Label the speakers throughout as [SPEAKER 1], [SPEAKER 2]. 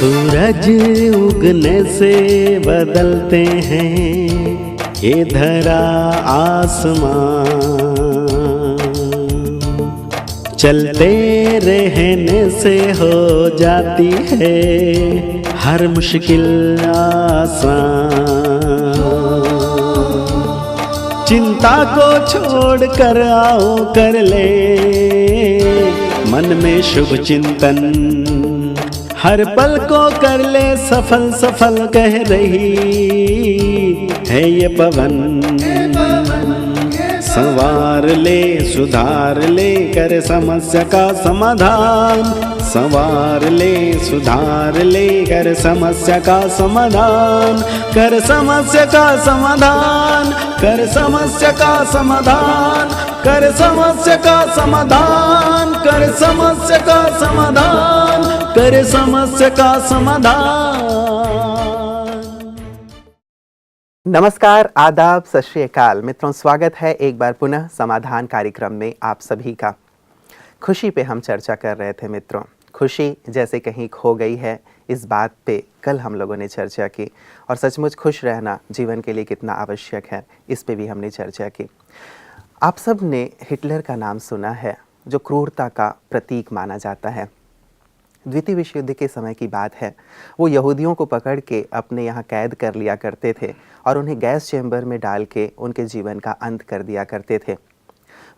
[SPEAKER 1] सूरज उगने से बदलते हैं ये धरा आसमान, चलते रहने से हो जाती है हर मुश्किल आसान। चिंता को छोड़ कर आओ कर ले मन में शुभ चिंतन, हर पल को कर ले सफल सफल कह रही है ये पवन। संवार ले सुधार ले कर समस्या का समाधान, संवार ले सुधार ले कर समस्या का समाधान, कर समस्या का समाधान, कर समस्या का समाधान, कर समस्या का समाधान, कर समस्या का समाधान, कर समस्या का समाधान।
[SPEAKER 2] नमस्कार, आदाब, सत श्री अकाल मित्रों, स्वागत है एक बार पुनः समाधान कार्यक्रम में आप सभी का। खुशी पे हम चर्चा कर रहे थे मित्रों। खुशी जैसे कहीं खो गई है, इस बात पे कल हम लोगों ने चर्चा की और सचमुच खुश रहना जीवन के लिए कितना आवश्यक है, इस पे भी हमने चर्चा की। आप सब ने हिटलर का नाम सुना है, जो क्रूरता का प्रतीक माना जाता है। द्वितीय विश्व युद्ध के समय की बात है। वो यहूदियों को पकड़ के अपने यहाँ कैद कर लिया करते थे और उन्हें गैस चैम्बर में डाल के उनके जीवन का अंत कर दिया करते थे।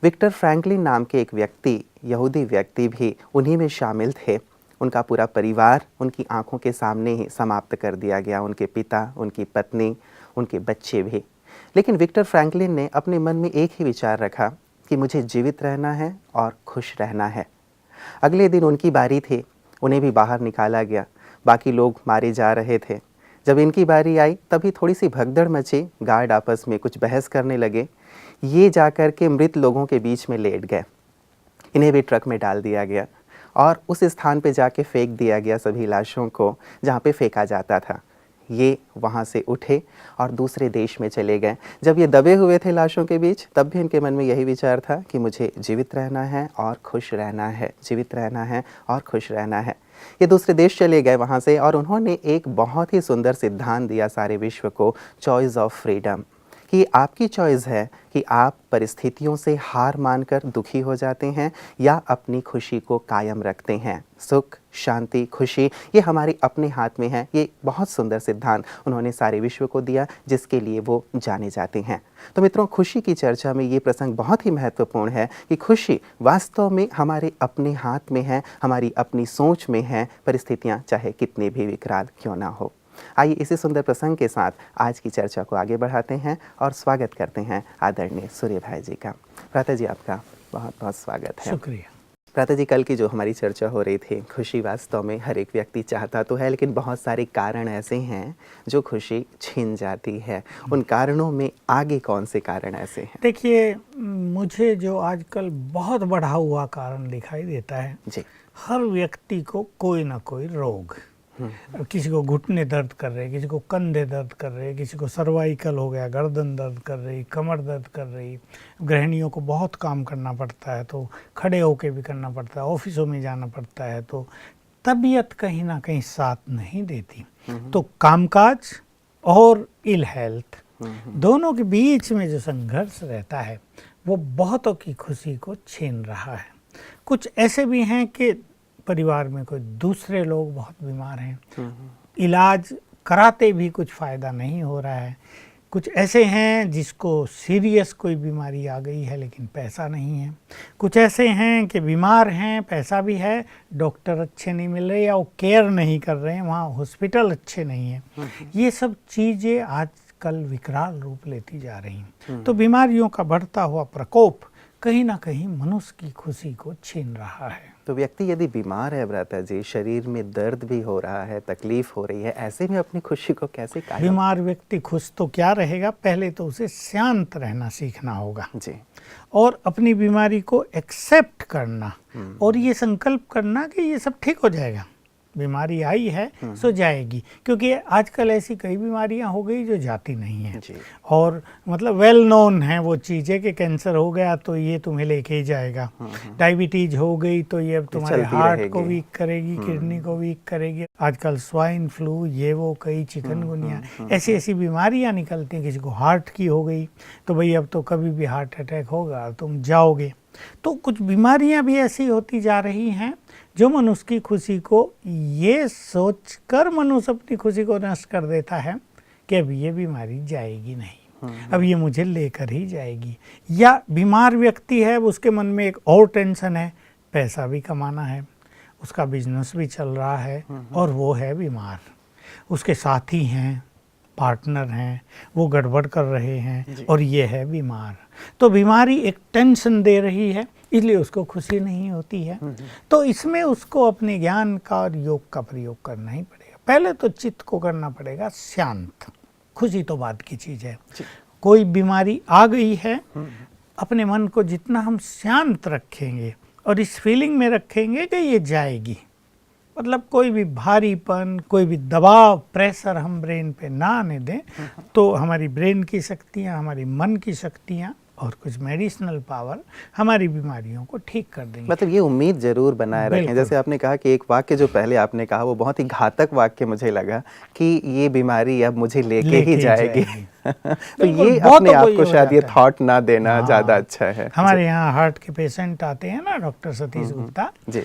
[SPEAKER 2] विक्टर फ्रैंकलिन नाम के एक व्यक्ति, यहूदी व्यक्ति भी उन्हीं में शामिल थे। उनका पूरा परिवार उनकी आंखों के सामने ही समाप्त कर दिया गया, उनके पिता, उनकी पत्नी, उनके बच्चे भी। लेकिन विक्टर फ्रैंकलिन ने अपने मन में एक ही विचार रखा कि मुझे जीवित रहना है और खुश रहना है। अगले दिन उनकी बारी थी, उन्हें भी बाहर निकाला गया। बाकी लोग मारे जा रहे थे। जब इनकी बारी आई तभी थोड़ी सी भगदड़ मची, गार्ड आपस में कुछ बहस करने लगे। ये जाकर के मृत लोगों के बीच में लेट गए। इन्हें भी ट्रक में डाल दिया गया और उस स्थान पे जाके फेंक दिया गया सभी लाशों को जहाँ पे फेंका जाता था। ये वहाँ से उठे और दूसरे देश में चले गए। जब ये दबे हुए थे लाशों के बीच, तब भी इनके मन में यही विचार था कि मुझे जीवित रहना है और खुश रहना है, जीवित रहना है और खुश रहना है। ये दूसरे देश चले गए वहाँ से और उन्होंने एक बहुत ही सुंदर सिद्धांत दिया सारे विश्व को, चॉइस ऑफ फ्रीडम, कि आपकी चॉइस है कि आप परिस्थितियों से हार मानकर दुखी हो जाते हैं या अपनी खुशी को कायम रखते हैं। सुख, शांति, खुशी, ये हमारे अपने हाथ में है। ये बहुत सुंदर सिद्धांत उन्होंने सारे विश्व को दिया, जिसके लिए वो जाने जाते हैं। तो मित्रों, खुशी की चर्चा में ये प्रसंग बहुत ही महत्वपूर्ण है कि खुशी वास्तव में हमारे अपने हाथ में है, हमारी अपनी सोच में है, परिस्थितियाँ चाहे कितनी भी विकराल क्यों ना हो। आइए इसी सुंदर प्रसंग के साथ आज की चर्चा को आगे बढ़ाते हैं और स्वागत करते हैं आदरणीय सूर्य भाई जी का। प्रातः जी, आपका बहुत बहुत स्वागत है।
[SPEAKER 3] शुक्रिया।
[SPEAKER 2] प्रातः जी, कल की जो हमारी चर्चा हो रही थी, खुशी वास्तव में हर एक व्यक्ति चाहता तो है, लेकिन बहुत सारे कारण ऐसे हैं जो खुशी छीन जाती है। उन कारणों में आगे कौन से कारण ऐसे हैं?
[SPEAKER 3] देखिए, मुझे जो आजकल बहुत बढ़ा हुआ कारण दिखाई देता है
[SPEAKER 2] जी,
[SPEAKER 3] हर व्यक्ति को कोई ना कोई रोग, किसी को घुटने दर्द कर रहे, किसी को कंधे दर्द कर रहे, किसी को सर्वाइकल हो गया, गर्दन दर्द कर रही, कमर दर्द कर रही। गृहिणियों को बहुत काम करना पड़ता है तो खड़े होके भी करना पड़ता है, ऑफिसों में जाना पड़ता है तो तबीयत कहीं ना कहीं साथ नहीं देती। तो कामकाज और इल हेल्थ दोनों के बीच में जो संघर्ष रहता है वो बहुतों की खुशी को छीन रहा है। कुछ ऐसे भी हैं कि परिवार में कोई दूसरे लोग बहुत बीमार हैं, इलाज कराते भी कुछ फ़ायदा नहीं हो रहा है। कुछ ऐसे हैं जिसको सीरियस कोई बीमारी आ गई है लेकिन पैसा नहीं है। कुछ ऐसे हैं कि बीमार हैं, पैसा भी है, डॉक्टर अच्छे नहीं मिल रहे या वो केयर नहीं कर रहे हैं, वहाँ हॉस्पिटल अच्छे नहीं हैं। ये सब चीज़ें आजकल विकराल रूप लेती जा रही हैं। तो बीमारियों का बढ़ता हुआ प्रकोप कहीं ना कहीं मनुष्य की खुशी को छीन रहा है।
[SPEAKER 2] तो व्यक्ति यदि बीमार है भ्राता जी, शरीर में दर्द भी हो रहा है, तकलीफ हो रही है, ऐसे में अपनी खुशी को कैसे कायम?
[SPEAKER 3] बीमार व्यक्ति खुश तो क्या रहेगा, पहले तो उसे शांत रहना सीखना होगा
[SPEAKER 2] जी,
[SPEAKER 3] और अपनी बीमारी को एक्सेप्ट करना और ये संकल्प करना कि ये सब ठीक हो जाएगा। बीमारी आई है सो जाएगी, क्योंकि आजकल ऐसी कई बीमारियां हो गई जो जाती नहीं हैं और मतलब वेल नोन है वो चीज़ें कि कैंसर हो गया तो ये तुम्हें लेके ही जाएगा, डायबिटीज हो गई तो ये अब तुम्हारे हार्ट को वीक करेगी, किडनी को वीक करेगी। आजकल स्वाइन फ्लू, ये वो कई चिकनगुनिया ऐसी ऐसी बीमारियां निकलती हैं। किसी को हार्ट की हो गई तो भाई अब तो कभी भी हार्ट अटैक होगा, तुम जाओगे। तो कुछ बीमारियां भी ऐसी होती जा रही हैं जो मनुष्य की खुशी को ये सोचकर मनुष्य अपनी खुशी को नष्ट कर देता है कि अब ये बीमारी जाएगी नहीं, अब ये मुझे लेकर ही जाएगी। या बीमार व्यक्ति है, उसके मन में एक और टेंशन है, पैसा भी कमाना है, उसका बिजनेस भी चल रहा है और वो है बीमार, उसके साथी हैं, पार्टनर हैं, वो गड़बड़ कर रहे हैं और ये है बीमार। तो बीमारी एक टेंशन दे रही है, इसलिए उसको खुशी नहीं होती है। तो इसमें उसको अपने ज्ञान का और योग का प्रयोग करना ही पड़ेगा। पहले तो चित्त को करना पड़ेगा शांत, खुशी तो बाद की चीज़ है। कोई बीमारी आ गई है, अपने मन को जितना हम शांत रखेंगे और इस फीलिंग में रखेंगे कि ये जाएगी, मतलब कोई भी भारीपन, कोई भी दबाव, प्रेशर हम ब्रेन पे ना आने दें, तो हमारी ब्रेन की शक्तियाँ, हमारी मन की शक्तियाँ और कुछ मेडिसिनल पावर हमारी बीमारियों को ठीक कर देंगे।
[SPEAKER 2] मतलब ये उम्मीद जरूर बनाए रखें। जैसे आपने कहा कि एक वाक्य जो पहले आपने कहा वो बहुत ही घातक वाक्य मुझे लगा कि ये बीमारी अब मुझे लेके ही जाएगी। तो ये अपने आप को शायद ये थॉट ना देना ज़्यादा अच्छा है।
[SPEAKER 3] हमारे यहाँ हार्ट के पेशेंट आते हैं ना, डॉक्टर सतीश गुप्ता
[SPEAKER 2] जी,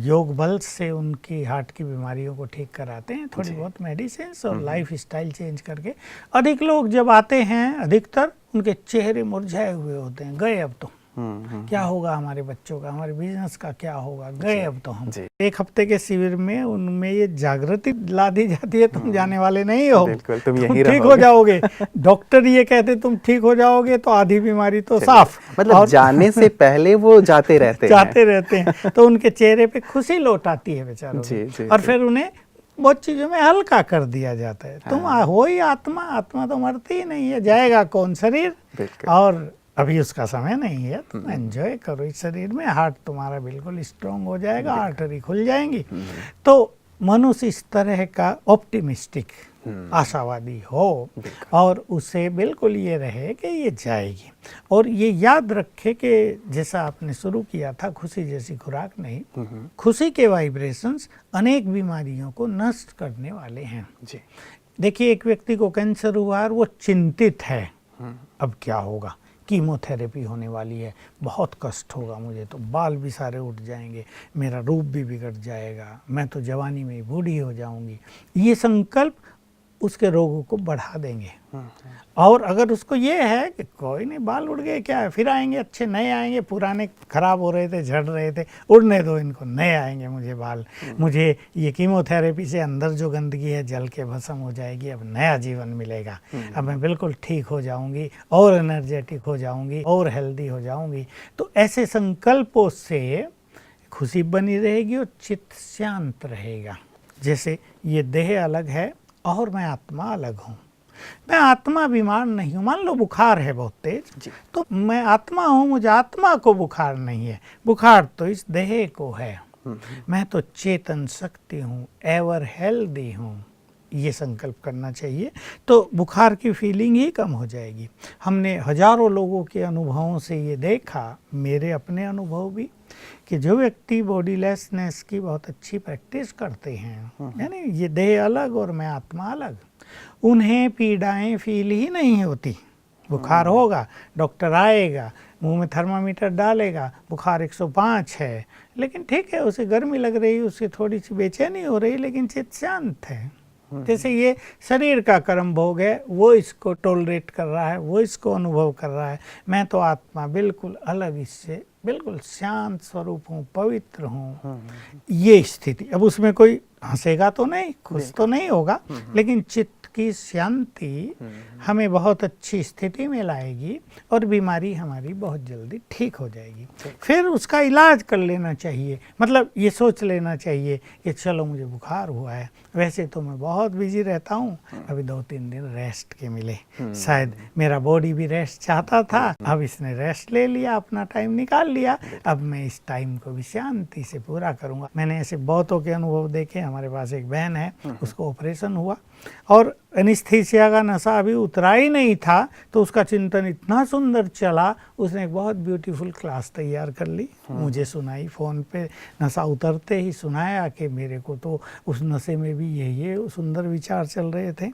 [SPEAKER 3] योग बल से उनकी हार्ट की बीमारियों को ठीक कराते हैं, थोड़ी बहुत मेडिसिन और लाइफ स्टाइल चेंज करके। अधिक लोग जब आते हैं, अधिकतर उनके चेहरे मुरझाए हुए होते हैं, गए अब तो क्या होगा हमारे बच्चों का, हमारे बिजनेस का क्या होगा, गए अब तो हम। एक हफ्ते के शिविर में उनमें ये जागृति ला दी जाती है, तुम जाने वाले नहीं हो, तुम ठीक हो जाओगे। डॉक्टर ये कहते तुम ठीक हो जाओगे तो आधी बीमारी तो साफ,
[SPEAKER 2] मतलब जाने से पहले वो जाते रहते
[SPEAKER 3] हैं। तो उनके चेहरे पे खुशी लौट आती है बेचारों, और फिर उन्हें बहुत चीजों में हल्का कर दिया जाता है। तुम हो ही आत्मा, आत्मा तो मरती ही नहीं है, जाएगा कौन शरीर, और अभी उसका समय नहीं है, तुम एंजॉय करो इस शरीर में। हार्ट तुम्हारा बिल्कुल स्ट्रांग हो जाएगा, आर्टरी खुल जाएंगी। तो मनुष्य इस तरह का ऑप्टिमिस्टिक, आशावादी हो और उसे बिल्कुल ये रहे कि ये जाएगी, और ये याद रखे कि जैसा आपने शुरू किया था, खुशी जैसी खुराक नहीं, खुशी के वाइब्रेशंस अनेक बीमारियों को नष्ट करने वाले हैं। देखिए, एक व्यक्ति को कैंसर हुआ और वो चिंतित है, अब क्या होगा, कीमोथेरेपी होने वाली है, बहुत कष्ट होगा मुझे, तो बाल भी सारे उठ जाएंगे, मेरा रूप भी बिगड़ जाएगा, मैं तो जवानी में बूढ़ी हो जाऊंगी। ये संकल्प उसके रोगों को बढ़ा देंगे। और अगर उसको ये है कि कोई नहीं, बाल उड़ गए, क्या है, फिर आएंगे, अच्छे नए आएंगे, पुराने खराब हो रहे थे, झड़ रहे थे, उड़ने दो इनको, नए आएंगे मुझे बाल, मुझे ये कीमोथेरेपी से अंदर जो गंदगी है जल के भस्म हो जाएगी, अब नया जीवन मिलेगा, अब मैं बिल्कुल ठीक हो जाऊंगी और एनर्जेटिक हो जाऊंगी और हेल्दी हो जाऊंगी। तो ऐसे संकल्पों से खुशी बनी रहेगी और चित्त शांत रहेगा। जैसे ये देह अलग है और मैं आत्मा अलग हूँ, मैं आत्मा बीमार नहीं हूँ। मान लो बुखार है बहुत तेज, तो मैं आत्मा हूँ, मुझे आत्मा को बुखार नहीं है, बुखार तो इस देह को है। मैं तो चेतन शक्ति हूँ, एवर हेल्दी हूँ, ये संकल्प करना चाहिए, तो बुखार की फीलिंग ही कम हो जाएगी। हमने हजारों लोगों के अनुभवों से ये देखा, मेरे अपने अनुभव भी, कि जो व्यक्ति बॉडीलेसनेस की बहुत अच्छी प्रैक्टिस करते हैं, यानी ये देह अलग और मैं आत्मा अलग, उन्हें पीड़ाएं फील ही नहीं होती। बुखार होगा, डॉक्टर आएगा, मुंह में थर्मामीटर डालेगा, बुखार 105 है, लेकिन ठीक है, उसे गर्मी लग रही है, उसे थोड़ी सी बेचैनी हो रही, लेकिन चित्त शांत है। जैसे ये शरीर का कर्म भोग है, वो इसको टॉलरेट कर रहा है, वो इसको अनुभव कर रहा है। मैं तो आत्मा बिल्कुल अलग, इससे बिल्कुल शांत स्वरूप हूँ, पवित्र हूँ, ये स्थिति। अब उसमें कोई हंसेगा तो नहीं, खुश तो नहीं होगा, लेकिन चित्त उसकी शांति हमें बहुत अच्छी स्थिति में लाएगी और बीमारी हमारी बहुत जल्दी ठीक हो जाएगी। फिर उसका इलाज कर लेना चाहिए, मतलब ये सोच लेना चाहिए कि चलो मुझे बुखार हुआ है, वैसे तो मैं बहुत बिजी रहता हूँ, अभी 2-3 दिन रेस्ट के मिले, शायद मेरा बॉडी भी रेस्ट चाहता था, अब इसने रेस्ट ले लिया, अपना टाइम निकाल लिया, अब मैं इस टाइम को भी शांति से पूरा करूँगा। मैंने ऐसे बहुतों के अनुभव देखे। हमारे पास एक बहन है, उसको ऑपरेशन हुआ और एनेस्थीसिया का नशा अभी उतरा ही नहीं था, तो उसका चिंतन इतना सुंदर चला, उसने एक बहुत ब्यूटीफुल क्लास तैयार कर ली, मुझे सुनाई फ़ोन पे, नशा उतरते ही सुनाया कि मेरे को तो उस नशे में भी ये सुंदर विचार चल रहे थे।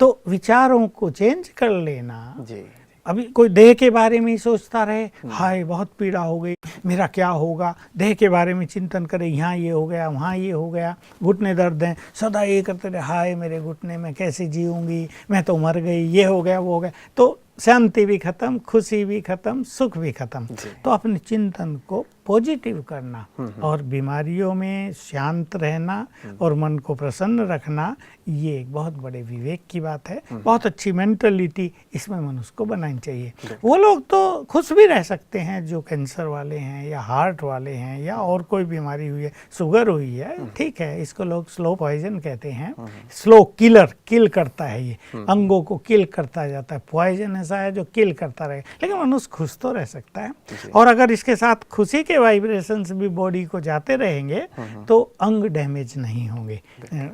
[SPEAKER 3] तो विचारों को चेंज कर लेना जी। अभी कोई देह के बारे में ही सोचता रहे, हाय बहुत पीड़ा हो गई, मेरा क्या होगा, देह के बारे में चिंतन करे, यहाँ ये हो गया, वहाँ ये हो गया, घुटने दर्द हैं, सदा ये करते रहे, हाय मेरे घुटने में कैसे जीऊंगी, मैं तो मर गई, ये हो गया वो हो गया, तो शांति भी खत्म, खुशी भी खत्म, सुख भी खत्म। तो अपने चिंतन को पॉजिटिव करना और बीमारियों में शांत रहना और मन को प्रसन्न रखना, ये एक बहुत बड़े विवेक की बात है। बहुत अच्छी मेंटलिटी इसमें मनुष्य को बनानी चाहिए। वो लोग तो खुश भी रह सकते हैं जो कैंसर वाले हैं या हार्ट वाले हैं या और कोई बीमारी हुई है, शुगर हुई है, ठीक है, इसको लोग स्लो पॉइजन कहते हैं, स्लो किलर, किल करता है, ये अंगों को किल करता जाता है, पॉइजन ऐसा है जो किल करता रहे, लेकिन मनुष्य खुश तो रह सकता है। और अगर इसके साथ खुशी के वाइब्रेशंस भी बॉडी को जाते रहेंगे तो अंग डैमेज नहीं होंगे।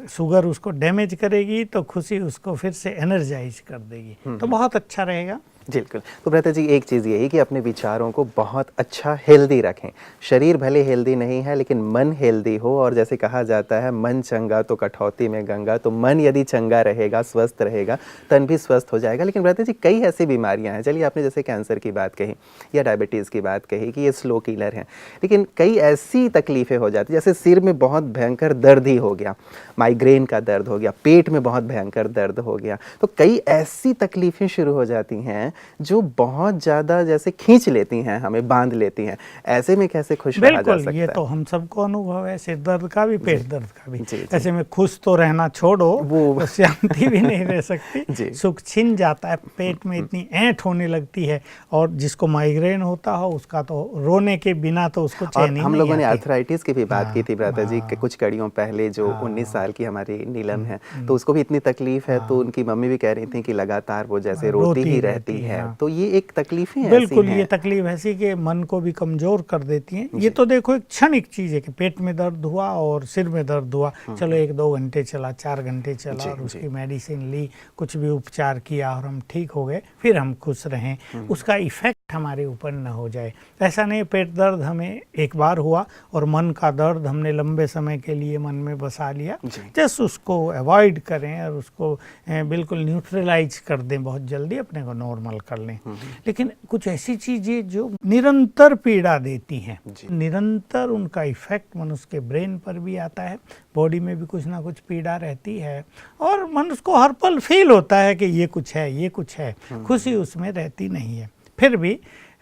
[SPEAKER 3] शुगर उसको डैमेज करेगी तो खुशी उसको फिर से एनर्जाइज कर देगी, तो बहुत अच्छा रहेगा।
[SPEAKER 2] जी बिल्कुल। तो भ्राता जी एक चीज़ यही कि अपने विचारों को बहुत अच्छा हेल्दी रखें। शरीर भले हेल्दी नहीं है लेकिन मन हेल्दी हो, और जैसे कहा जाता है मन चंगा तो कठौती में गंगा, तो मन यदि चंगा रहेगा, स्वस्थ रहेगा, तन भी स्वस्थ हो जाएगा। लेकिन भ्राता जी कई ऐसी बीमारियां हैं, चलिए आपने जैसे कैंसर की बात कही या डायबिटीज़ की बात कही कि ये स्लो किलर हैं, लेकिन कई ऐसी तकलीफ़ें हो जाती, जैसे सिर में बहुत भयंकर दर्द ही हो गया, माइग्रेन का दर्द हो गया, पेट में बहुत भयंकर दर्द हो गया, तो कई ऐसी तकलीफ़ें शुरू हो जाती हैं जो बहुत ज़्यादा जैसे खींच लेती हैं, हमें बांध लेती हैं। ऐसे में कैसे खुश रहा जा सकता है?
[SPEAKER 3] ये तो हम सबको अनुभव है, सिर दर्द का भी, पेट दर्द का भी। ऐसे में खुश तो रहना छोड़ो, वो तो शांति भी नहीं रह सकती, सुख छिन जाता है, पेट में इतनी ऐंठ होने लगती है, और जिसको माइग्रेन होता हो उसका तो रोने के बिना तो उसको चैन ही नहीं।
[SPEAKER 2] हम लोगों ने आर्थराइटिस की भी बात की थी भ्राता जी कुछ कड़ियों पहले, जो 19 साल की हमारी नीलम है, तो उसको भी इतनी तकलीफ है, तो उनकी मम्मी भी कह रही थी कि लगातार वो जैसे रोती ही रहती है। तो ये एक तकलीफ है,
[SPEAKER 3] बिल्कुल ये तकलीफ ऐसी कि मन को भी कमजोर कर देती है। ये तो देखो एक क्षणिक चीज है कि पेट में दर्द हुआ और सिर में दर्द हुआ, चलो 1-2 घंटे चला, 4 घंटे चला और उसकी मेडिसिन ली, कुछ भी उपचार किया और हम ठीक हो गए, फिर हम खुश रहें, उसका इफेक्ट हमारे ऊपर न हो जाए। ऐसा नहीं पेट दर्द हमें एक बार हुआ और मन का दर्द हमने लंबे समय के लिए मन में बसा लिया, जस्ट उसको अवॉइड करें और उसको बिल्कुल न्यूट्रलाइज कर दें, बहुत जल्दी अपने को नॉर्मल कर लें। लेकिन कुछ ऐसी चीजें जो निरंतर पीड़ा देती हैं, निरंतर उनका इफेक्ट मनुष्य के ब्रेन पर भी आता है, बॉडी में भी कुछ ना कुछ पीड़ा रहती है और मनुष्य को हर पल फील होता है कि ये कुछ है, ये कुछ है, खुशी उसमें रहती नहीं है। फिर भी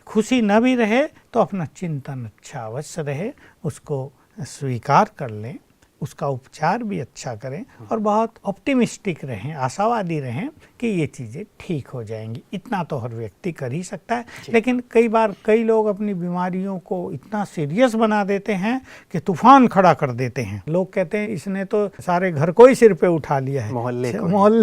[SPEAKER 3] खुशी न भी रहे तो अपना चिंतन अच्छा अवश्य रहे, उसको स्वीकार कर लें, उसका उपचार भी अच्छा करें और बहुत ऑप्टिमिस्टिक रहें, आशावादी रहें कि ये चीज़ें ठीक हो जाएंगी। इतना तो हर व्यक्ति कर ही सकता है। लेकिन कई बार कई लोग अपनी बीमारियों को इतना सीरियस बना देते हैं कि तूफान खड़ा कर देते हैं। लोग कहते हैं इसने तो सारे घर को ही सिर पे उठा लिया है, मोहल्ले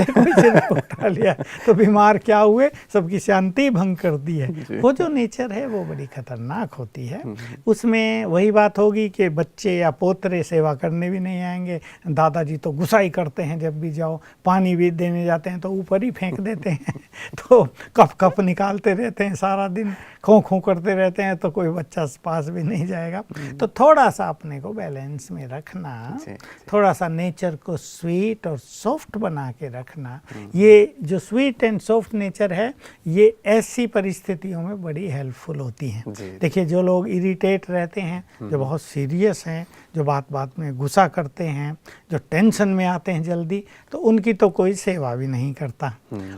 [SPEAKER 3] को ही सिर पे उठा लिया है, तो बीमार क्या हुए, सबकी शांति भंग कर दी है। वो जो नेचर है वो बड़ी खतरनाक होती है। उसमें वही बात होगी कि बच्चे या पोतरे सेवा करने भी नहीं आएंगे, दादाजी तो गुस्सा ही करते हैं, जब भी जाओ पानी भी देने जाते हैं तो ऊपर ही फेंक देते हैं, तो कप निकालते रहते हैं सारा दिन, खो करते रहते हैं, तो कोई बच्चा पास भी नहीं जाएगा। तो थोड़ा सा अपने को बैलेंस में रखना, थोड़ा सा नेचर को स्वीट और सॉफ्ट बना के रखना, ये जो स्वीट एंड सॉफ्ट नेचर है ये ऐसी परिस्थितियों में बड़ी हेल्पफुल होती हैं। देखिए जो लोग इरिटेट रहते हैं, जो बहुत सीरियस हैं, जो बात में गुस्सा करते हैं, जो टेंशन में आते हैं जल्दी, तो उनकी तो कोई सेवा भी नहीं करता।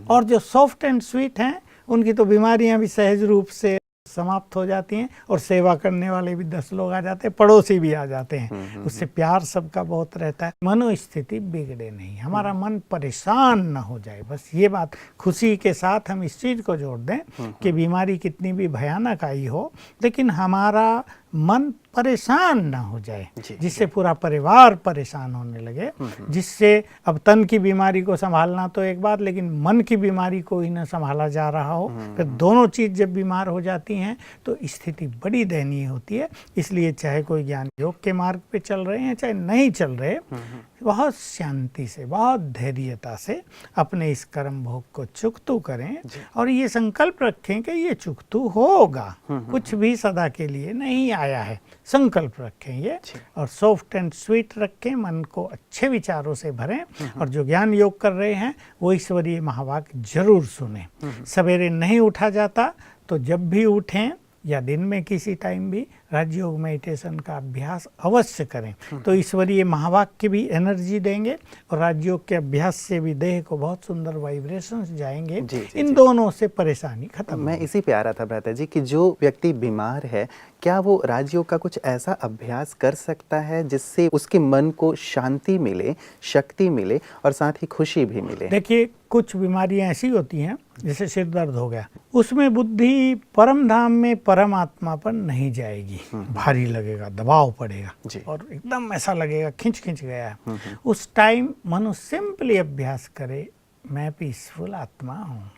[SPEAKER 3] और जो सॉफ्ट एंड स्वीट हैं उनकी तो बीमारियां भी सहज रूप से समाप्त हो जाती हैं और सेवा करने वाले भी 10 लोग आ जाते हैं, पड़ोसी भी आ जाते हैं। उससे प्यार सबका बहुत रहता है। मनोस्थिति बिगड़े नहीं, हमारा मन परेशान ना हो जाए, बस ये बात। खुशी के साथ हम इस चीज़ को जोड़ दें कि बीमारी कितनी भी भयानक आई हो, लेकिन हमारा मन परेशान ना हो जाए, जिससे पूरा परिवार परेशान होने लगे, जिससे अब तन की बीमारी को संभालना तो एक बात, लेकिन मन की बीमारी को ही ना संभाला जा रहा हो, फिर दोनों चीज़ जब बीमार हो जाती हैं तो स्थिति बड़ी दयनीय होती है। इसलिए चाहे कोई ज्ञान योग के मार्ग पे चल रहे हैं चाहे नहीं चल रहे, बहुत शांति से, बहुत धैर्यता से अपने इस कर्म भोग को चुकतू करें और ये संकल्प रखें कि ये चुकतू होगा, कुछ भी सदा के लिए नहीं आया है। संकल्प रखें ये, और सॉफ्ट एंड स्वीट रखें, मन को अच्छे विचारों से भरें, और जो ज्ञान योग कर रहे हैं वो ईश्वरीय महावाक्य जरूर सुने। सवेरे नहीं उठा जाता तो जब भी उठें या दिन में किसी टाइम भी राजयोग मेडिटेशन का अभ्यास अवश्य करें, तो ईश्वरीय महावाक्य भी एनर्जी देंगे और राजयोग के अभ्यास से भी देह को बहुत सुंदर वाइब्रेशंस जाएंगे। इन दोनों से परेशानी खत्म।
[SPEAKER 2] मैं इसी पे आ रहा था भ्राता जी कि जो व्यक्ति बीमार है, क्या वो राजयोग का कुछ ऐसा अभ्यास कर सकता है जिससे उसके मन को शांति मिले, शक्ति मिले और साथ ही खुशी भी मिले?
[SPEAKER 3] देखिए, कुछ बीमारियां ऐसी होती हैं, जैसे सिर दर्द हो गया, उसमें बुद्धि परम धाम में परमात्मा पर नहीं जाएगी, भारी लगेगा, दबाव पड़ेगा और एकदम ऐसा लगेगा खिंच गया है। उस टाइम मनुष्य सिंपली अभ्यास करे, मैं पीसफुल आत्मा हूँ,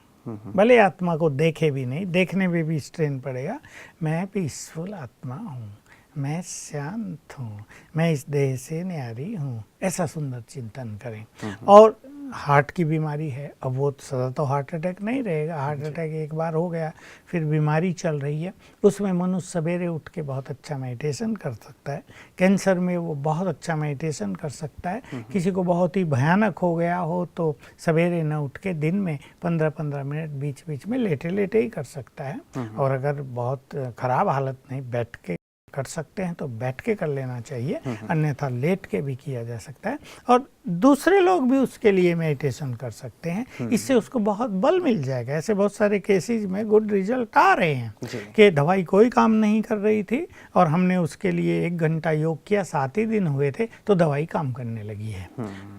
[SPEAKER 3] भले आत्मा को देखे भी नहीं, देखने में भी स्ट्रेन पड़ेगा, मैं पीसफुल आत्मा हूँ, मैं शांत हूँ, मैं इस देह से न्यारी हूँ, ऐसा सुंदर चिंतन करें। और हार्ट की बीमारी है, अब वो सदा तो हार्ट अटैक नहीं रहेगा, हार्ट अटैक एक बार हो गया, फिर बीमारी चल रही है, उसमें मनुष्य सवेरे उठ के बहुत अच्छा मेडिटेशन कर सकता है। कैंसर में वो बहुत अच्छा मेडिटेशन कर सकता है। किसी को बहुत ही भयानक हो गया हो तो सवेरे न उठ के दिन में 15-15 मिनट बीच बीच में लेटे लेटे ही कर सकता है। और अगर बहुत ख़राब हालत नहीं, बैठ के कर सकते हैं तो बैठ के कर लेना चाहिए, अन्यथा लेट के भी किया जा सकता है। और दूसरे लोग भी उसके लिए मेडिटेशन कर सकते हैं, इससे उसको बहुत बल मिल जाएगा। ऐसे बहुत सारे केसेस में गुड रिजल्ट आ रहे हैं कि दवाई कोई काम नहीं कर रही थी और हमने उसके लिए 1 घंटा योग किया, 7 ही दिन हुए थे तो दवाई काम करने लगी है।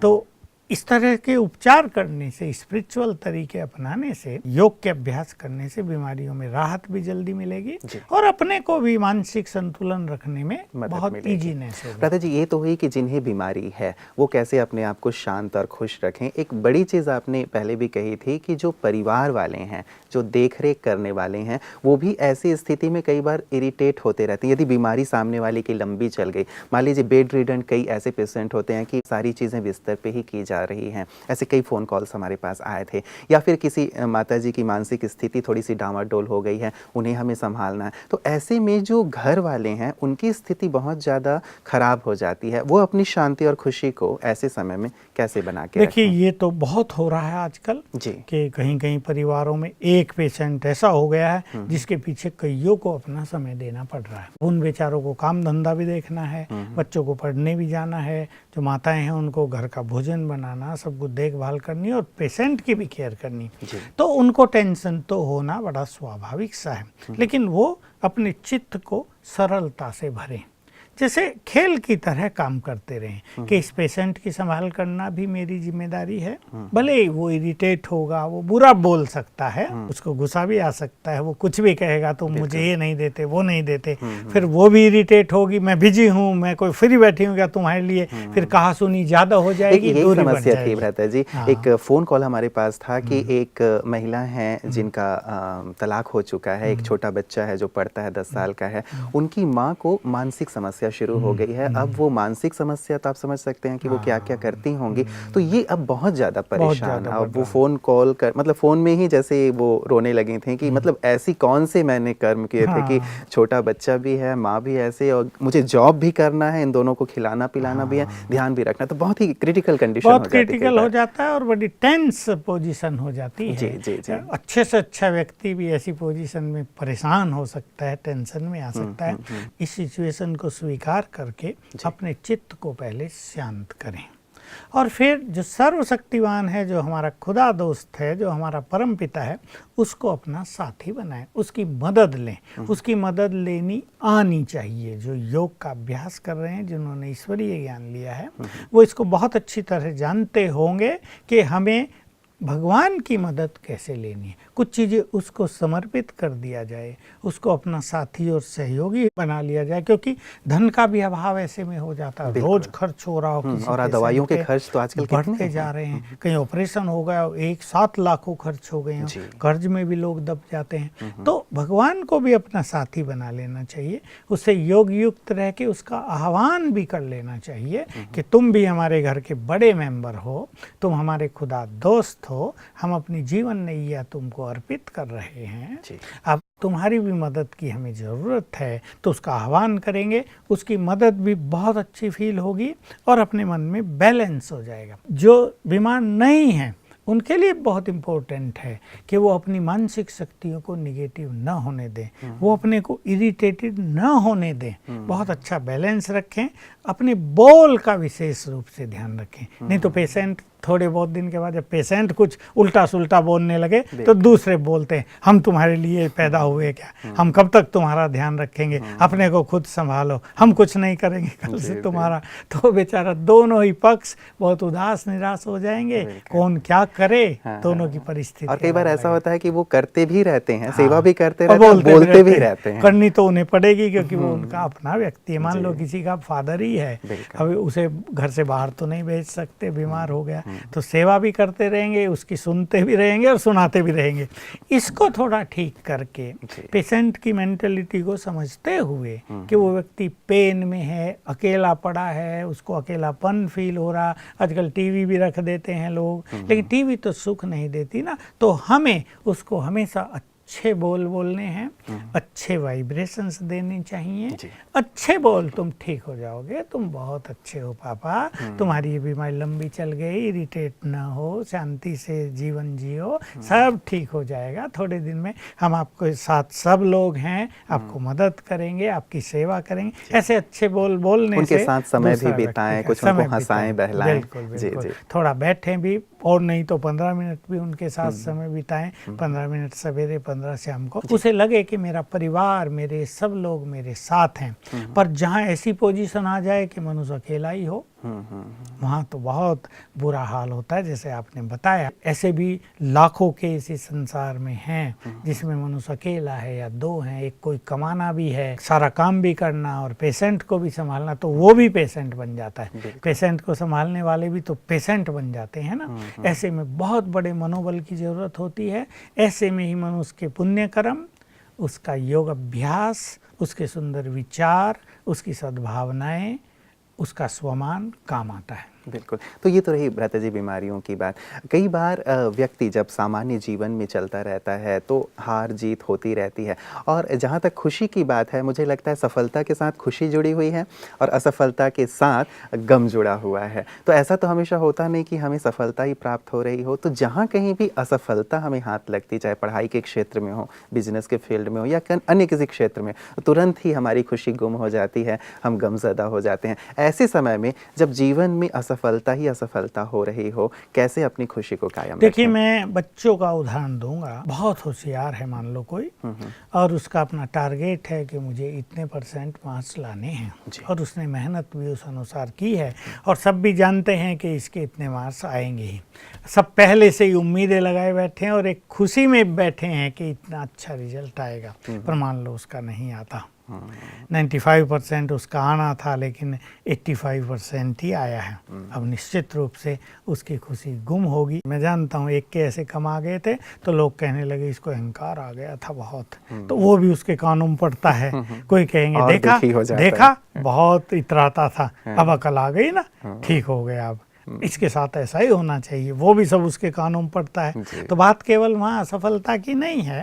[SPEAKER 3] तो इस तरह के उपचार करने से, स्पिरिचुअल तरीके अपनाने से, योग के अभ्यास करने से बीमारियों में राहत भी जल्दी मिलेगी और अपने को भी मानसिक संतुलन रखने में बहुत इजीनेस होगा।
[SPEAKER 2] भ्राता जी, ये तो हुई कि जिन्हें बीमारी है वो कैसे अपने आप को शांत और खुश रखें। एक बड़ी चीज़ आपने पहले भी कही थी कि जो परिवार वाले हैं, जो देख रेख करने वाले हैं, वो भी ऐसी स्थिति में कई बार इरिटेट होते रहते हैं। यदि बीमारी सामने वाले की लंबी चल गई, मान लीजिए बेड रिडन कई ऐसे पेशेंट होते हैं कि सारी चीज़ें बिस्तर पे ही की जा रही हैं, ऐसे कई फ़ोन कॉल्स हमारे पास आए थे। या फिर किसी माता जी की मानसिक स्थिति थोड़ी सी डामाडोल हो गई है, उन्हें हमें संभालना है, तो ऐसे में जो घर वाले हैं उनकी स्थिति बहुत ज़्यादा खराब हो जाती है। वो अपनी शांति और खुशी को ऐसे समय में कैसे बना के
[SPEAKER 3] देखिए, ये तो बहुत हो रहा है आजकल जी, कि कहीं कहीं परिवारों में एक पेशेंट ऐसा हो गया है जिसके पीछे कईयों को अपना समय देना पड़ रहा है। उन बेचारों को काम धंधा भी देखना है, बच्चों को पढ़ने भी जाना है, जो माताएं हैं उनको घर का भोजन बनाना, सब कुछ देखभाल करनी और पेशेंट की भी केयर करनी, तो उनको टेंशन तो होना बड़ा स्वाभाविक सा है। लेकिन वो अपने चित्त को सरलता से भरें, जैसे खेल की तरह काम करते रहें कि इस पेशेंट की संभाल करना भी मेरी जिम्मेदारी है। भले ही वो इरिटेट होगा, वो बुरा बोल सकता है, उसको गुस्सा भी आ सकता है, वो कुछ भी कहेगा, तो मुझे ये नहीं देते, वो नहीं देते, फिर वो भी इरिटेट होगी, मैं बिजी हूँ, मैं कोई फ्री बैठी हूँ क्या तुम्हारे लिए, फिर कहा सुनी ज्यादा हो जाएगी, दूरी बढ़
[SPEAKER 2] समस्या
[SPEAKER 3] जाएगी।
[SPEAKER 2] थी भ्राता जी। एक फोन कॉल हमारे पास था कि एक महिला है जिनका तलाक हो चुका है, एक छोटा बच्चा है जो पढ़ता है, 10 साल का है, उनकी माँ को मानसिक समस्या शुरू हो गई है। अब वो मानसिक समस्या, तो आप समझ सकते हैं कि वो क्या क्या करती होंगी, तो ये अब बहुत ज़्यादा परेशान है। अब वो फ़ोन कॉल कर, मतलब फ़ोन में ही जैसे वो रोने लगी थी कि मतलब ऐसी कौन से मैंने कर्म किए थे कि छोटा बच्चा भी है, माँ भी ऐसे, और मुझे जॉब भी करना है, इन दोनों को खिलाना पिलाना भी है, ध्यान भी रखना, तो बहुत ही क्रिटिकल कंडीशन
[SPEAKER 3] बहुत क्रिटिकल हो जाता है और बड़ी टेंस पोजीशन हो जाती है।
[SPEAKER 2] जी।
[SPEAKER 3] अच्छे से अच्छा व्यक्ति भी ऐसी पोजीशन में परेशान हो सकता है, टेंशन में आ सकता है। इस सिचुएशन को स्वीकार करके अपने चित्त को पहले शांत करें। और फिर जो सर्वशक्तिवान है, जो हमारा खुदा दोस्त है, जो हमारा परम पिता है, उसको अपना साथी बनाएं, उसकी मदद लें। उसकी मदद लेनी आनी चाहिए। जो योग का अभ्यास कर रहे हैं, जिन्होंने ईश्वरीय ज्ञान लिया है, वो इसको बहुत अच्छी तरह जानते होंगे कि हमें भगवान की मदद कैसे लेनी है। कुछ चीज़ें उसको समर्पित कर दिया जाए, उसको अपना साथी और सहयोगी बना लिया जाए, क्योंकि धन का भी अभाव ऐसे में हो जाता है। रोज खर्च हो रहा हो, किसी
[SPEAKER 2] और दवाइयों के खर्च तो आजकल
[SPEAKER 3] बढ़ते जा रहे हैं। कहीं ऑपरेशन हो गया, एक साथ लाखों खर्च हो गए, कर्ज में भी लोग दब जाते हैं। तो भगवान को भी अपना साथी बना लेना चाहिए, उससे योग युक्त रह के उसका आह्वान भी कर लेना चाहिए कि तुम भी हमारे घर के बड़े मेंबर हो, तुम हमारे खुदा दोस्त हो, हम अपनी जीवन नैया तुमको अर्पित कर रहे हैं, अब तुम्हारी भी मदद की हमें ज़रूरत है। तो उसका आह्वान करेंगे, उसकी मदद भी बहुत अच्छी फील होगी और अपने मन में बैलेंस हो जाएगा। जो बीमार नहीं है उनके लिए बहुत इम्पोर्टेंट है कि वो अपनी मानसिक शक्तियों को निगेटिव न होने दें, वो अपने को इरिटेटेड न होने दें, बहुत अच्छा बैलेंस रखें, अपने बोल का विशेष रूप से ध्यान रखें। नहीं तो पेशेंट थोड़े बहुत दिन के बाद जब पेशेंट कुछ उल्टा सुल्टा बोलने लगे तो दूसरे बोलते हैं हम तुम्हारे लिए पैदा हुए क्या, हम कब तक तुम्हारा ध्यान रखेंगे, अपने को खुद संभालो, हम कुछ नहीं करेंगे कल से तुम्हारा। तो बेचारा दोनों ही पक्ष बहुत उदास निराश हो जाएंगे, कौन क्या करे, दोनों की परिस्थिति।
[SPEAKER 2] और कई बार ऐसा होता है कि वो करते भी रहते हैं, सेवा भी करते रहते हैं, बोलते भी रहते हैं।
[SPEAKER 3] करनी तो उन्हें पड़ेगी क्योंकि वो उनका अपना व्यक्ति है। मान लो किसी का फादर ही है, अभी उसे घर से बाहर तो नहीं भेज सकते, बीमार हो गया, तो सेवा भी करते रहेंगे, उसकी सुनते भी रहेंगे और सुनाते भी रहेंगे। इसको थोड़ा ठीक करके पेशेंट की मेंटेलिटी को समझते हुए कि वो व्यक्ति पेन में है, अकेला पड़ा है, उसको अकेलापन फील हो रहा। आजकल टीवी भी रख देते हैं लोग, लेकिन टीवी तो सुख नहीं देती ना। तो हमें उसको हमेशा अच्छे बोल बोलने हैं, अच्छे वाइब्रेशंस देने चाहिए। अच्छे बोल, तुम ठीक हो जाओगे, तुम बहुत अच्छे हो पापा, तुम्हारी ये बीमारी लंबी चल गई, इरिटेट ना हो, शांति से जीवन जियो, सब ठीक हो जाएगा। थोड़े दिन में हम आपके साथ सब लोग हैं, आपको मदद करेंगे, आपकी सेवा करेंगे। ऐसे अच्छे बोल बोलने
[SPEAKER 2] उनके
[SPEAKER 3] से
[SPEAKER 2] साथ समय भी बिताएं, कुछ उनको हंसाएं बहलाएं।
[SPEAKER 3] बिल्कुल, थोड़ा बैठें भी, और नहीं तो 15 मिनट भी उनके साथ समय बिताएं। 15 मिनट सवेरे, 15 शाम को। उसे लगे कि मेरा परिवार, मेरे सब लोग मेरे साथ हैं। पर जहाँ ऐसी पोजीशन आ जाए कि मनुष्य अकेला ही हो, वहाँ तो बहुत बुरा हाल होता है। जैसे आपने बताया, ऐसे भी लाखों केस इस संसार में हैं जिसमें मनुष्य अकेला है या दो हैं, एक कोई कमाना भी है, सारा काम भी करना और पेशेंट को भी संभालना, तो वो भी पेशेंट बन जाता है। पेशेंट को संभालने वाले भी तो पेशेंट बन जाते हैं ना। ऐसे में बहुत बड़े मनोबल की जरूरत होती है। ऐसे में ही मनुष्य के पुण्य कर्म, उसका योग अभ्यास, उसके सुंदर विचार, उसकी सद्भावनाएं, उसका स्वमान काम आता है।
[SPEAKER 2] बिल्कुल। तो ये तो रही भ्राता जी बीमारियों की बात। कई बार व्यक्ति जब सामान्य जीवन में चलता रहता है तो हार जीत होती रहती है, और जहाँ तक खुशी की बात है, मुझे लगता है सफलता के साथ खुशी जुड़ी हुई है और असफलता के साथ गम जुड़ा हुआ है। तो ऐसा तो हमेशा होता नहीं कि हमें सफलता ही प्राप्त हो रही हो। तो जहाँ कहीं भी असफलता हमें हाथ लगती, चाहे पढ़ाई के क्षेत्र में हो, बिजनेस के फील्ड में हो या अन्य किसी क्षेत्र में, तुरंत ही हमारी खुशी गुम हो जाती है, हम गमज़दा हो जाते हैं। ऐसे समय में जब जीवन में असफलता ही असफलता हो रही हो, कैसे अपनी खुशी को कायम रखें?
[SPEAKER 3] देखिए, मैं बच्चों का उदाहरण दूंगा। बहुत होशियार है मान लो कोई, और उसका अपना टारगेट है कि मुझे इतने % मार्क्स लाने हैं, और उसने मेहनत भी उस अनुसार की है, और सब भी जानते हैं कि इसके इतने मार्क्स आएंगे ही। सब पहले से ही उम्मीदें लगाए बैठे हैं और एक खुशी में बैठे हैं कि इतना अच्छा रिजल्ट आएगा। पर मान लो उसका नहीं आता, 95% उसका आना था, लेकिन 85% ही आया है। अब निश्चित रूप से उसकी खुशी गुम होगी। मैं जानता हूँ, एक के ऐसे कम आ गए थे तो लोग कहने लगे इसको अहंकार आ गया था बहुत, तो वो भी उसके कानों में पड़ता है। कोई कहेंगे देखा बहुत इतराता था, अब अकल आ गई ना, ठीक हो गया। अब इसके साथ ऐसा ही होना चाहिए, वो भी सब उसके कानों में पड़ता है। तो बात केवल वहाँ असफलता की नहीं है,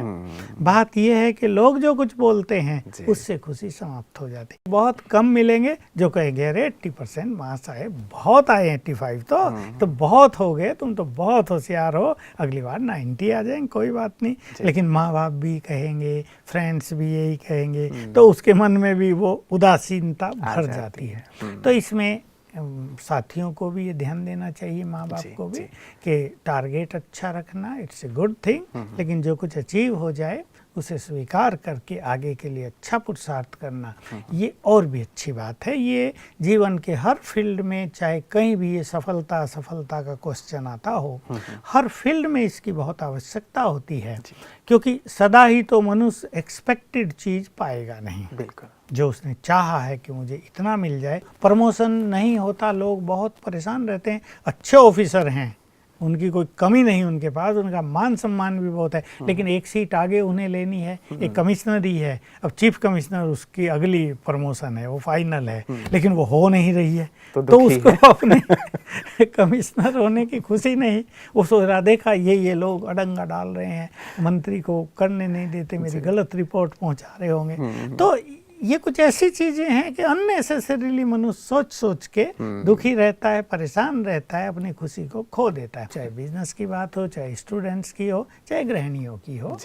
[SPEAKER 3] बात यह है कि लोग जो कुछ बोलते हैं उससे खुशी समाप्त हो जाती है। बहुत कम मिलेंगे जो कहेंगे अरे 80% मार्क्स आए, बहुत आए 85 तो बहुत हो गए, तुम तो बहुत होशियार हो, अगली बार 90 आ जाएंगे, कोई बात नहीं। लेकिन माँ बाप भी कहेंगे, फ्रेंड्स भी यही कहेंगे, तो उसके मन में भी वो उदासीनता भर जाती है। तो इसमें साथियों को भी ये ध्यान देना चाहिए, माँ बाप
[SPEAKER 2] जी,
[SPEAKER 3] को भी,
[SPEAKER 2] जी।
[SPEAKER 3] कि टारगेट अच्छा रखना, इट्स ए गुड थिंग, लेकिन जो कुछ अचीव हो जाए उसे स्वीकार करके आगे के लिए अच्छा पुरुषार्थ करना, ये और भी अच्छी बात है। ये जीवन के हर फील्ड में, चाहे कहीं भी ये सफलता असफलता का क्वेश्चन आता हो, हर फील्ड में इसकी बहुत आवश्यकता होती है, क्योंकि सदा ही तो मनुष्य एक्सपेक्टेड चीज़ पाएगा नहीं।
[SPEAKER 2] बिल्कुल।
[SPEAKER 3] जो उसने चाहा है कि मुझे इतना मिल जाए, प्रमोशन नहीं होता, लोग बहुत परेशान रहते हैं। अच्छे ऑफिसर हैं, उनकी कोई कमी नहीं उनके पास, उनका मान सम्मान भी बहुत है, लेकिन एक सीट आगे उन्हें लेनी है। एक कमिश्नरी है, अब चीफ कमिश्नर उसकी अगली प्रमोशन है, वो फाइनल है, लेकिन वो हो नहीं रही है, तो उसको अपने कमिश्नर होने की खुशी नहीं। वो सोच रहा, देखा ये लोग अड़ंगा डाल रहे हैं, मंत्री को करने नहीं देते, मेरी गलत रिपोर्ट पहुंचा रहे होंगे। तो ये कुछ ऐसी चीजें हैं कि अननेसेसरीली मनुष्य सोच सोच के दुखी रहता है, परेशान रहता है, अपनी खुशी को खो देता है। चाहे बिजनेस की बात हो, चाहे स्टूडेंट्स की हो, चाहे गृहिणियों की हो,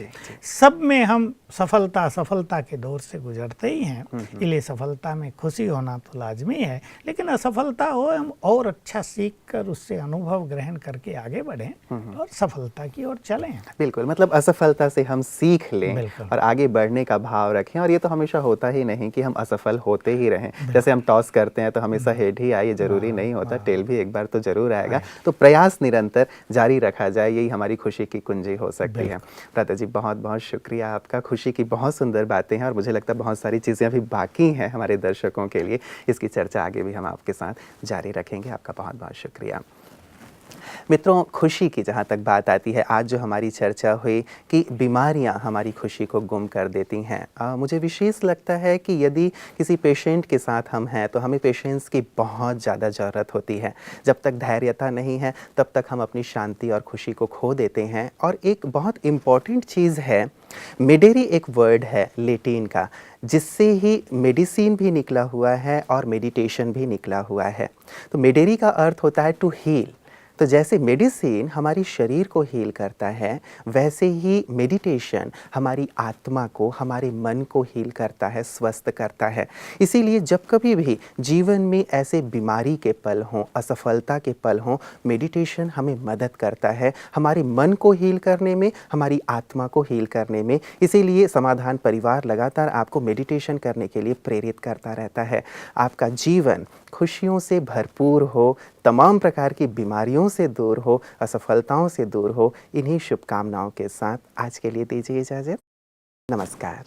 [SPEAKER 3] सब में हम सफलता के दौर से गुजरते ही हैं। इसलिए सफलता में खुशी होना तो लाजमी है, लेकिन असफलता हो हम और अच्छा सीख कर उससे अनुभव ग्रहण करके आगे बढ़ें और सफलता की ओर चलें।
[SPEAKER 2] बिल्कुल, मतलब असफलता से हम सीख लें और आगे बढ़ने का भाव रखें। और ये तो हमेशा होता ही नहीं कि हम असफल होते ही रहें। जैसे हम टॉस करते हैं तो हमेशा हेड ही आए, ये जरूरी नहीं होता, टेल भी एक बार तो जरूर आएगा। तो प्रयास निरंतर जारी रखा जाए, यही हमारी खुशी की कुंजी हो सकती है। प्रातः जी, बहुत बहुत शुक्रिया आपका। खुशी की बहुत सुंदर बातें हैं और मुझे लगता है बहुत सारी चीज़ें अभी बाकी हैं हमारे दर्शकों के लिए। इसकी चर्चा आगे भी हम आपके साथ जारी रखेंगे। आपका बहुत बहुत शुक्रिया। मित्रों, खुशी की जहाँ तक बात आती है, आज जो हमारी चर्चा हुई कि बीमारियाँ हमारी खुशी को गुम कर देती हैं, मुझे विशेष लगता है कि यदि किसी पेशेंट के साथ हम हैं तो हमें पेशेंस की बहुत ज़्यादा ज़रूरत होती है। जब तक धैर्यता नहीं है तब तक हम अपनी शांति और खुशी को खो देते हैं। और एक बहुत इम्पॉर्टेंट चीज़ है, मेडेरी एक वर्ड है लेटिन का, जिससे ही मेडिसिन भी निकला हुआ है और मेडिटेशन भी निकला हुआ है। तो मेडेरी का अर्थ होता है टू हील। तो जैसे मेडिसिन हमारी शरीर को हील करता है, वैसे ही मेडिटेशन हमारी आत्मा को, हमारे मन को हील करता है, स्वस्थ करता है। इसीलिए जब कभी भी जीवन में ऐसे बीमारी के पल हों, असफलता के पल हों, मेडिटेशन हमें मदद करता है हमारे मन को हील करने में, हमारी आत्मा को हील करने में। इसीलिए समाधान परिवार लगातार आपको मेडिटेशन करने के लिए प्रेरित करता रहता है। आपका जीवन खुशियों से भरपूर हो, तमाम प्रकार की बीमारियों से दूर हो, असफलताओं से दूर हो, इन्हीं शुभकामनाओं के साथ आज के लिए दीजिए इजाज़त। नमस्कार।